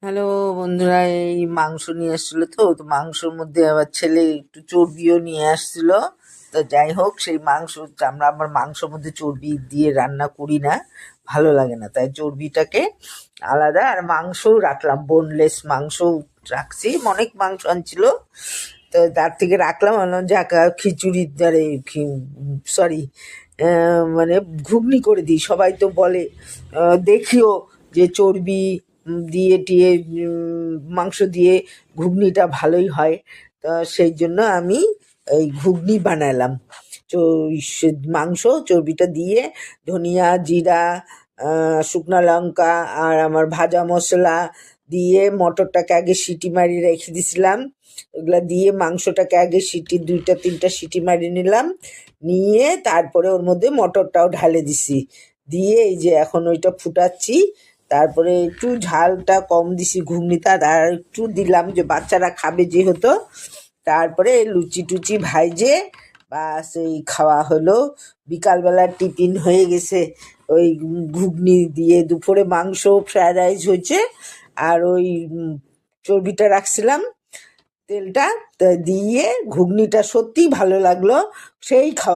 Hello বন্ধুরা, এই মাংস নিয়ে এসেছিল। তো মাংসর মধ্যে আবার ছেলে একটু চর্বিও নিয়ে আসছিল। তো যাই হোক, সেই মাংস আমরা আবার মাংসর মধ্যে চর্বি দিয়ে রান্না করি না, ভালো লাগে না, তাই চর্বিটাকে আলাদা। আর মাংসও রাখলাম, বোনলেস মাংস রাখছি, অনেক মাংস আনছিল, তো তার থেকে রাখলাম। বললাম যাক, খিচুড়ির দ্বারে সরি, মানে ঘুগনি করে দিই। সবাই তো বলে, দেখিও যে চর্বি দিয়ে টিয়ে মাংস দিয়ে ঘুগনিটা ভালোই হয়। তা সেই জন্য আমি এই ঘুগনি বানালাম। মাংস চর্বিটা দিয়ে ধনিয়া, জিরা, শুকনা লঙ্কা আর আমার ভাজা মশলা দিয়ে মটরটাকে আগে সিটি মারিয়ে রেখে দিছিলাম। ওগুলা দিয়ে মাংসটাকে আগে সিটি 2-3টা সিটি মারিয়ে নিলাম, নিয়ে তারপরে ওর মধ্যে মটরটাও ঢালে দিছি। দিয়ে এই যে এখন ওইটা ফুটাচ্ছি। তারপরে একটু ঝালটা কম দিছি ঘুগনিটা, আর একটু দিলাম যে বাচ্চারা খাবে যেহেতু। তারপরে লুচি টুচি ভাইজে বাস এই খাওয়া হলো। বিকালবেলার টিফিন হয়ে গেছে ওই ঘুগনি দিয়ে। দুপুরে মাংস ফ্রায়েড রাইস হয়েছে, আর ওই চর্বিটা রাখছিলাম, তেলটা তা দিয়ে ঘুগনিটা সত্যিই ভালো লাগলো, সেই খাওয়া।